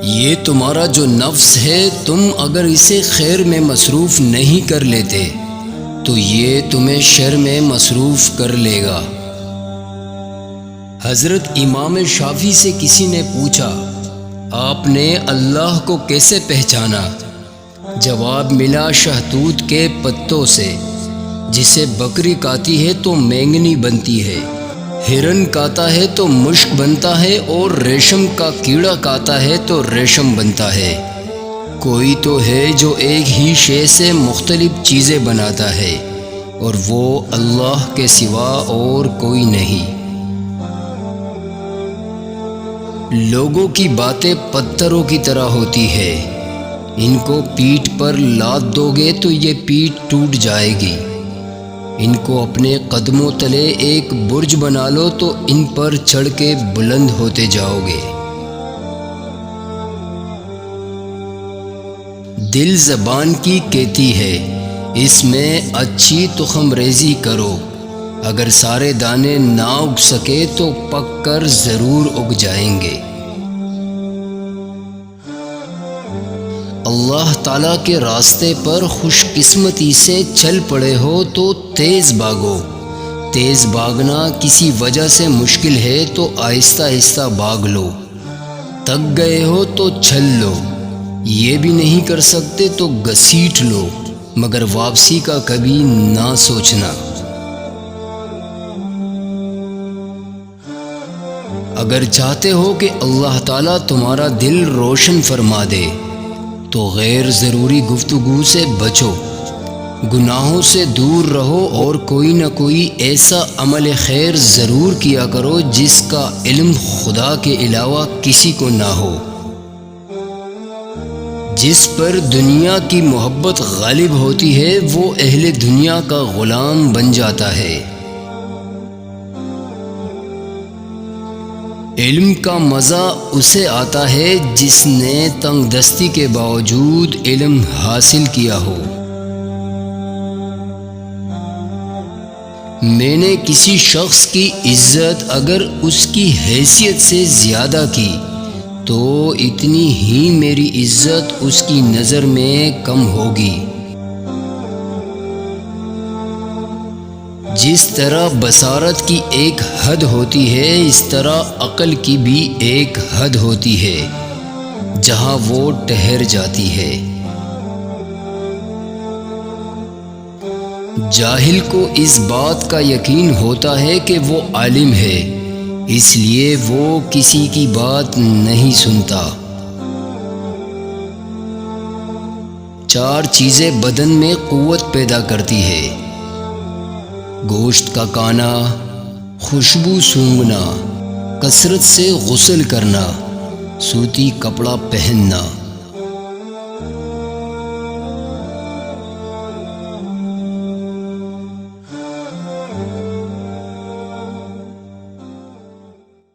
یہ تمہارا جو نفس ہے، تم اگر اسے خیر میں مصروف نہیں کر لیتے تو یہ تمہیں شر میں مصروف کر لے گا۔ حضرت امام شافعی سے کسی نے پوچھا، آپ نے اللہ کو کیسے پہچانا؟ جواب ملا، شہتوت کے پتوں سے۔ جسے بکری کاتی ہے تو مینگنی بنتی ہے، ہرن کاتا ہے تو مشک بنتا ہے، اور ریشم کا کیڑا کاتا ہے تو ریشم بنتا ہے۔ کوئی تو ہے جو ایک ہی شے سے مختلف چیزیں بناتا ہے، اور وہ اللہ کے سوا اور کوئی نہیں۔ لوگوں کی باتیں پتھروں کی طرح ہوتی ہے، ان کو پیٹھ پر لاد دو گے تو یہ پیٹھ ٹوٹ جائے گی۔ ان کو اپنے قدموں تلے ایک برج بنا لو تو ان پر چڑھ کے بلند ہوتے جاؤ گے۔ دل زبان کی کہتی ہے، اس میں اچھی تخم ریزی کرو، اگر سارے دانے نہ اگ سکے تو پک کر ضرور اگ جائیں گے۔ اللہ تعالیٰ کے راستے پر خوش قسمتی سے چل پڑے ہو تو تیز بھاگو۔ تیز بھاگنا کسی وجہ سے مشکل ہے تو آہستہ آہستہ بھاگ لو۔ تک گئے ہو تو چل لو، یہ بھی نہیں کر سکتے تو گھسیٹ لو، مگر واپسی کا کبھی نہ سوچنا۔ اگر چاہتے ہو کہ اللہ تعالیٰ تمہارا دل روشن فرما دے تو غیر ضروری گفتگو سے بچو، گناہوں سے دور رہو، اور کوئی نہ کوئی ایسا عمل خیر ضرور کیا کرو جس کا علم خدا کے علاوہ کسی کو نہ ہو۔ جس پر دنیا کی محبت غالب ہوتی ہے وہ اہل دنیا کا غلام بن جاتا ہے۔ علم کا مزہ اسے آتا ہے جس نے تنگ دستی کے باوجود علم حاصل کیا ہو۔ میں نے کسی شخص کی عزت اگر اس کی حیثیت سے زیادہ کی تو اتنی ہی میری عزت اس کی نظر میں کم ہوگی۔ جس طرح بصارت کی ایک حد ہوتی ہے، اس طرح عقل کی بھی ایک حد ہوتی ہے جہاں وہ ٹھہر جاتی ہے۔ جاہل کو اس بات کا یقین ہوتا ہے کہ وہ عالم ہے، اس لیے وہ کسی کی بات نہیں سنتا۔ 4 چیزیں بدن میں قوت پیدا کرتی ہے: گوشت کا کانا، خوشبو سونگھنا، کثرت سے غسل کرنا، سوتی کپڑا پہننا۔